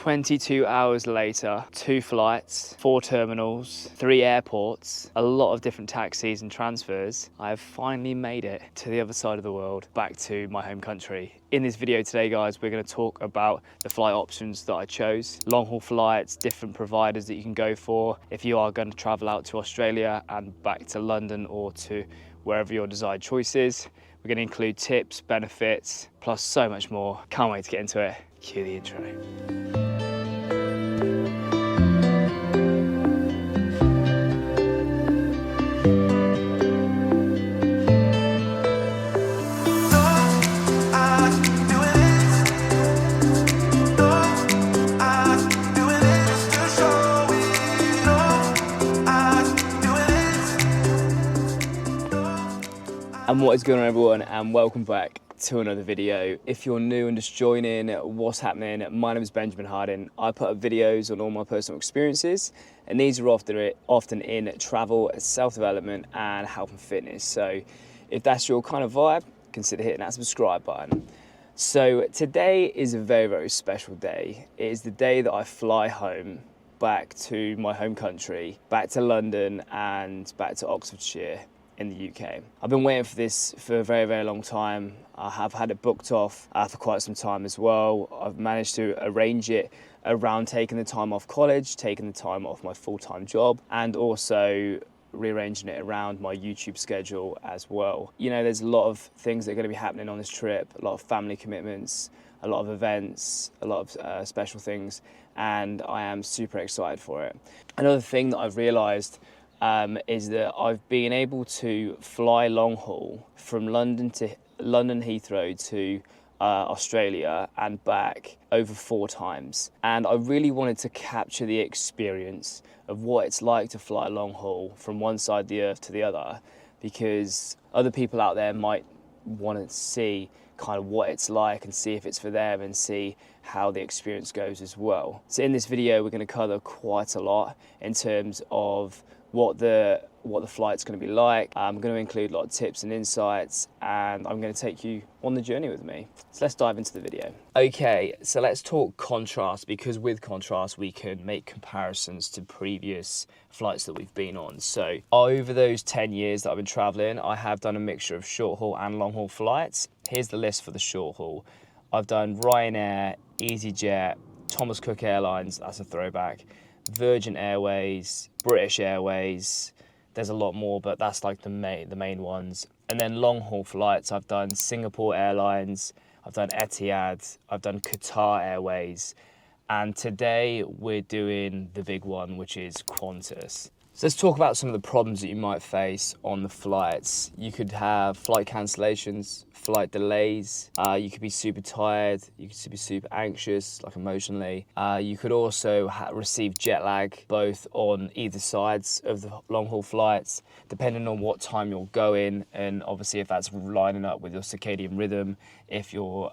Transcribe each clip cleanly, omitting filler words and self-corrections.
22 hours later, 2 flights, 4 terminals, 3 airports, a lot of different taxis and transfers, I have finally made it to the other side of the world, back to my home country. In this video today, guys, we're going to talk about the flight options that I chose, long haul flights, different providers that you can go for if you are going to travel out to Australia and back to London or to wherever your desired choice is. We're going to include tips, benefits, plus so much more. Can't wait to get into it. Cue the intro. And what is going on, everyone, and welcome back to another video. If you're new and just joining, what's happening? My name is Benjamin Harding. I put up videos on all my personal experiences, and these are often in travel, self-development and health and fitness. So if that's your kind of vibe, consider hitting that subscribe button. So today is a very, very special day. It is the day that I fly home back to my home country, back to London and back to Oxfordshire in the UK. I've been waiting for this for a very, very long time. I have had it booked off for quite some time as well. I've managed to arrange it around taking the time off college, taking the time off my full-time job, and also rearranging it around my YouTube schedule as well. You know, there's a lot of things that are going to be happening on this trip, a lot of family commitments, a lot of events, a lot of special things, and I am super excited for it. Another thing that I've realised is that I've been able to fly long haul from London Heathrow to Australia and back over 4 times, and I really wanted to capture the experience of what it's like to fly long haul from one side of the earth to the other, because other people out there might want to see kind of what it's like and see if it's for them and see how the experience goes as well. So in this video we're going to cover quite a lot in terms of what the flight's going to be like. I'm going to include a lot of tips and insights, and I'm going to take you on the journey with me. So let's dive into the video. Okay, so let's talk contrast, because with contrast we can make comparisons to previous flights that we've been on. So over those 10 years that I've been traveling, I have done a mixture of short haul and long haul flights. Here's the list for the short haul. I've done Ryanair, EasyJet, Thomas Cook Airlines, that's a throwback, Virgin Airways, British Airways. There's a lot more, but that's like the main ones. And then long haul flights, I've done Singapore Airlines, I've done Etihad, I've done Qatar Airways, and today we're doing the big one, which is Qantas. So let's talk about some of the problems that you might face on the flights. You could have flight cancellations, flight delays, you could be super tired, you could be super anxious, like emotionally. You could also receive jet lag, both on either sides of the long haul flights, depending on what time you're going, and obviously if that's lining up with your circadian rhythm, if you're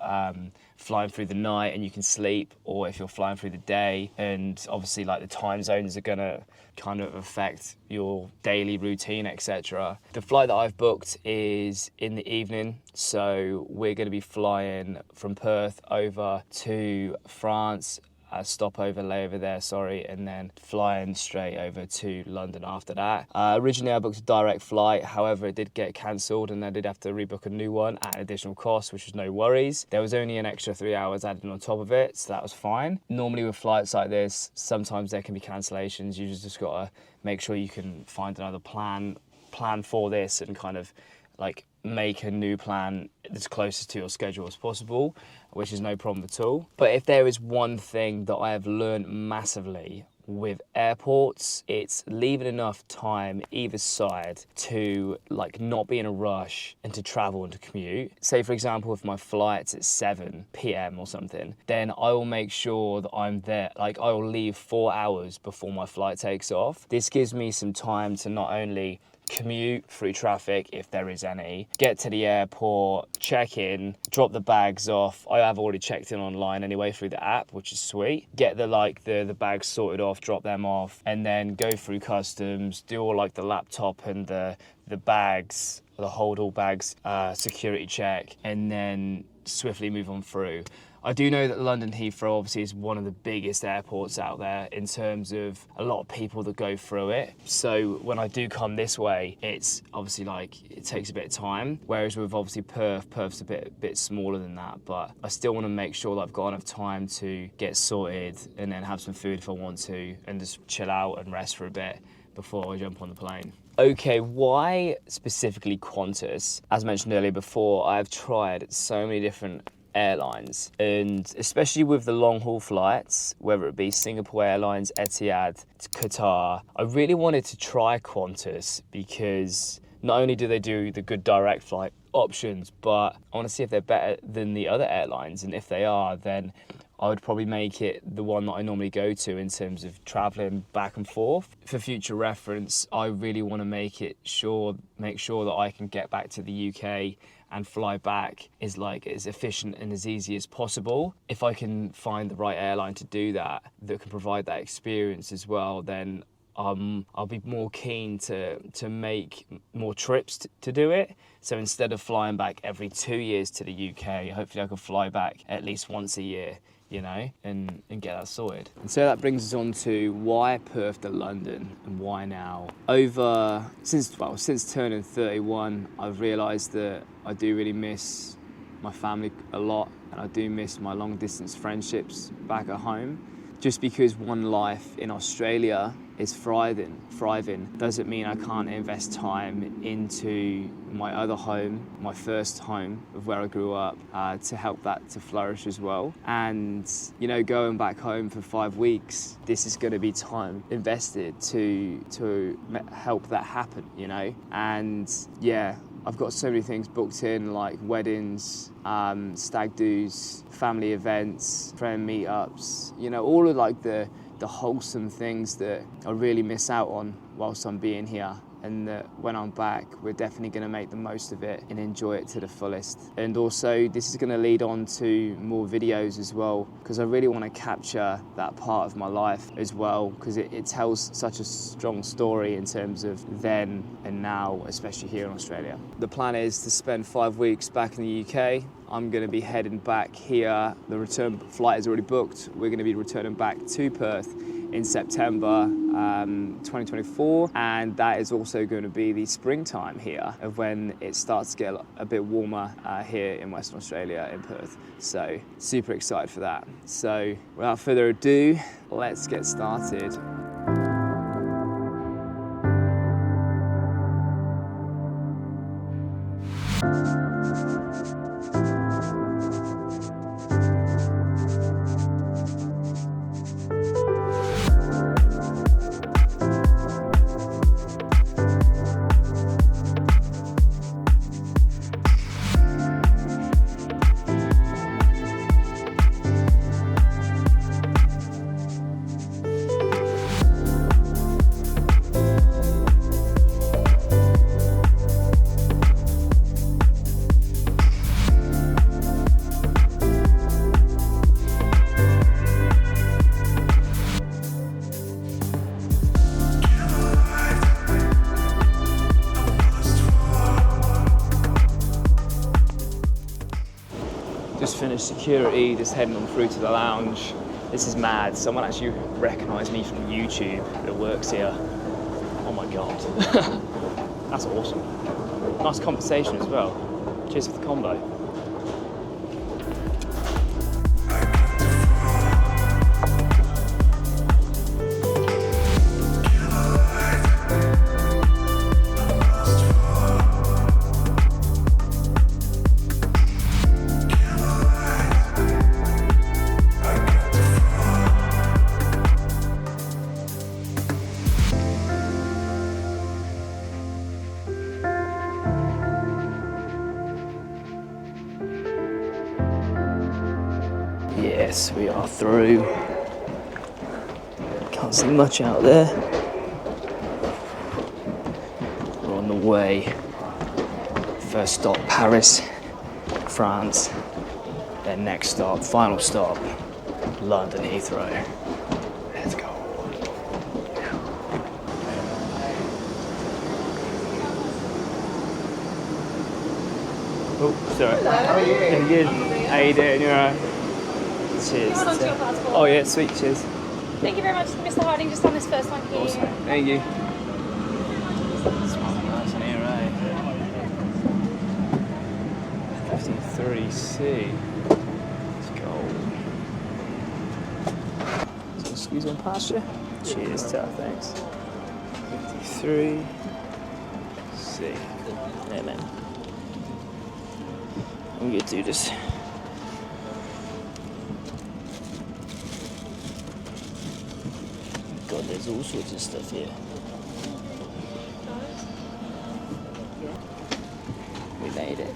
flying through the night and you can sleep, or if you're flying through the day, and obviously like the time zones are gonna kind of affect your daily routine, etc. The flight that I've booked is in the evening, so we're going to be flying from Perth over to France, layover there, and then flying straight over to London after that. Originally I booked a direct flight, however it did get cancelled and I did have to rebook a new one at an additional cost, which was no worries. There was only an extra 3 hours added on top of it, so that was fine. Normally with flights like this, sometimes there can be cancellations. You just got to make sure you can find another plan for this and kind of like make a new plan as closest to your schedule as possible, which is no problem at all. But if there is one thing that I have learned massively with airports, it's leaving enough time either side to like not be in a rush and to travel and to commute. Say for example, if my flight's at 7 p.m. or something, then I will make sure that I'm there, like I will leave 4 hours before my flight takes off. This gives me some time to not only commute through traffic if there is any, get to the airport, check in, drop the bags off. I have already checked in online anyway through the app, which is sweet. Get the bags sorted off, drop them off, and then go through customs, do all like the laptop and the bags, the hold all bags security check, and then swiftly move on through. I do know that London Heathrow obviously is one of the biggest airports out there in terms of a lot of people that go through it. So when I do come this way, it's obviously like it takes a bit of time. Whereas with obviously Perth's a bit smaller than that, but I still want to make sure that I've got enough time to get sorted and then have some food if I want to and just chill out and rest for a bit before I jump on the plane. Okay, why specifically Qantas? As mentioned earlier before, I've tried so many different airlines, and especially with the long haul flights, whether it be Singapore Airlines, Etihad, Qatar, I really wanted to try Qantas because not only do they do the good direct flight options, but I want to see if they're better than the other airlines, and if they are, then I would probably make it the one that I normally go to in terms of travelling back and forth. For future reference, I really want to make sure that I can get back to the UK and fly back is like as efficient and as easy as possible. If I can find the right airline to do that can provide that experience as well, then I'll be more keen to make more trips to do it. So instead of flying back every 2 years to the UK, hopefully I can fly back at least once a year, you know, and get that sorted. And so that brings us on to why Perth to London and why now. Since turning 31, I've realised that I do really miss my family a lot, and I do miss my long distance friendships back at home. Just because one life in Australia is thriving doesn't mean I can't invest time into my other home, my first home of where I grew up, to help that to flourish as well. And, you know, going back home for 5 weeks, this is going to be time invested to help that happen, you know. And yeah, I've got so many things booked in, like weddings, stag do's, family events, friend meetups, you know, all of like the wholesome things that I really miss out on whilst I'm being here. And that when I'm back, we're definitely going to make the most of it and enjoy it to the fullest. And also, this is going to lead on to more videos as well, because I really want to capture that part of my life as well, because it tells such a strong story in terms of then and now, especially here in Australia. The plan is to spend 5 weeks back in the UK. I'm going to be heading back here. The return flight is already booked. We're going to be returning back to Perth in September 2024, and that is also going to be the springtime here of when it starts to get a bit warmer here in Western Australia in Perth. So super excited for that. So without further ado, let's get started. Just finished security, just heading on through to the lounge. This is mad. Someone actually recognised me from YouTube that works here. Oh my God. That's awesome. Nice conversation as well. Cheers for the combo. Yes, we are through. Can't see much out there. We're on the way. First stop, Paris, France. Then next stop, final stop, London Heathrow. Let's go. Oh, sorry. Hello. How are you? Yeah, good. How you doing? You alright? Cheers. Hold on to your passport. Oh yeah, sweet. Cheers. Thank you very much, Mr. Harding. Just on this first one here. Awesome. Thank you. Smells nice in here, eh? 53C. Let's go. So squeeze on past you. Cheers, Tara, thanks. 53C. Yeah, man. I'm gonna do this. God, there's all sorts of stuff here. We made it.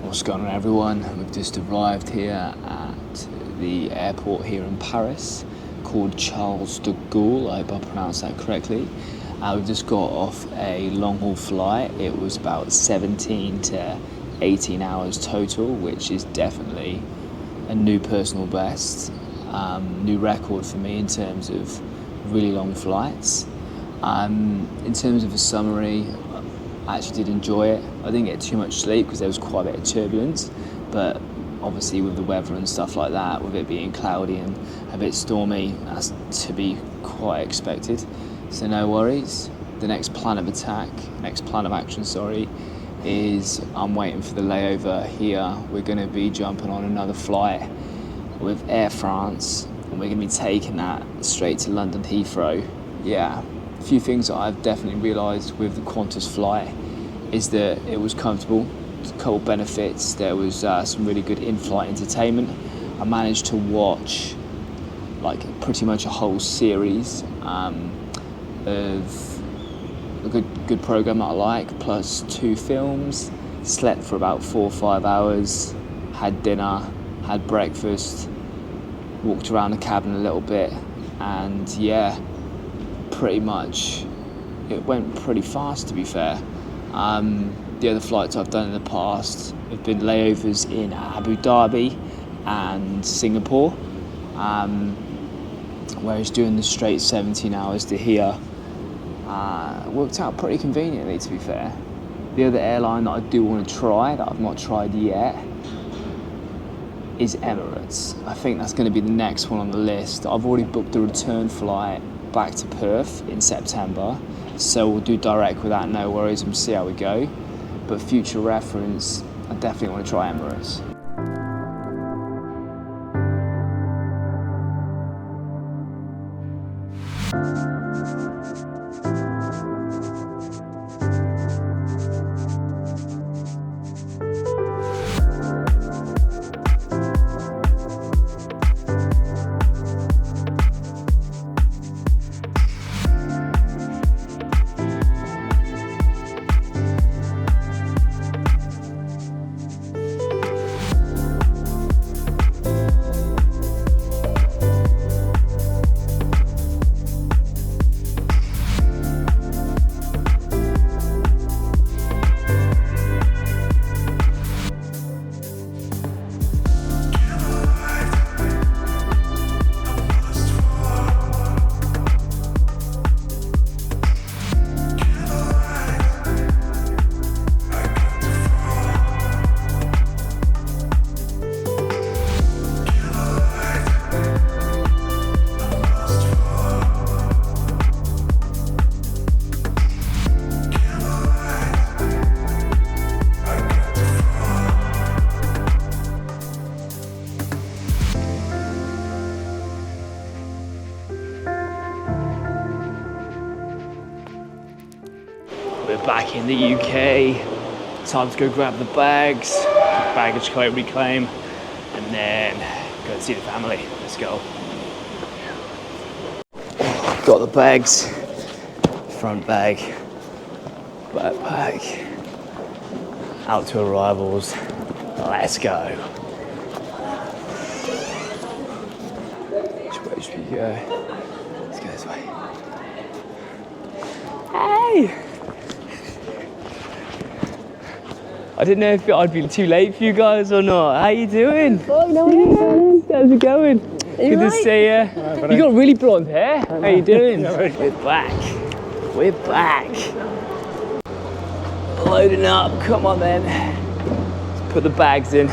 What's going on, everyone? We've just arrived here at the airport here in Paris called Charles de Gaulle. I hope I pronounced that correctly. We've just got off a long haul flight. It was about 17 to 18 hours total, which is definitely a new personal best, new record for me in terms of really long flights. In terms of a summary, I actually did enjoy it. I didn't get too much sleep because there was quite a bit of turbulence, but obviously with the weather and stuff like that, with it being cloudy and a bit stormy, that's to be quite expected. So no worries. The next plan of action, is I'm waiting for the layover here. We're going to be jumping on another flight with Air France, and we're going to be taking that straight to London Heathrow. Yeah. A few things that I've definitely realised with the Qantas flight is that it was comfortable. A couple benefits. There was some really good in-flight entertainment. I managed to watch like pretty much a whole series of a good program that I like, plus 2 films. Slept for about 4 or 5 hours. Had dinner, had breakfast, walked around the cabin a little bit, and yeah. Pretty much it went pretty fast, to be fair. The other flights I've done in the past have been layovers in Abu Dhabi and Singapore, whereas doing the straight 17 hours to here worked out pretty conveniently, to be fair. The other airline that I do want to try, that I've not tried yet, is Emirates. I think that's going to be the next one on the list. I've already booked a return flight back to Perth in September, so we'll do direct with that, no worries, and see how we go. But future reference, I definitely want to try Emirates. back in the UK. Time to go grab the bags, baggage claim, reclaim, and then go and see the family. Let's go. Got the bags, front bag, backpack, out to arrivals. Let's go. Which way should we go? Let's go this way. Hey! I didn't know if I'd be too late for you guys or not. How you doing? Oh, no, How's it going? Good to see you. You got really blonde hair. How you doing? We're back. We're back. Loading up. Come on then. Let's put the bags in.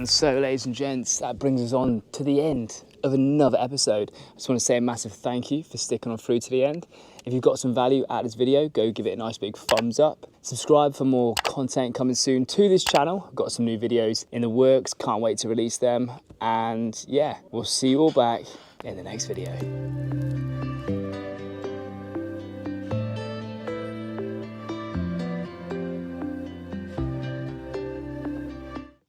And so, ladies and gents, that brings us on to the end of another episode. I just want to say a massive thank you for sticking on through to the end. If you've got some value out of this video, go give it a nice big thumbs up. Subscribe for more content coming soon to this channel. I've got some new videos in the works, can't wait to release them. And yeah, we'll see you all back in the next video.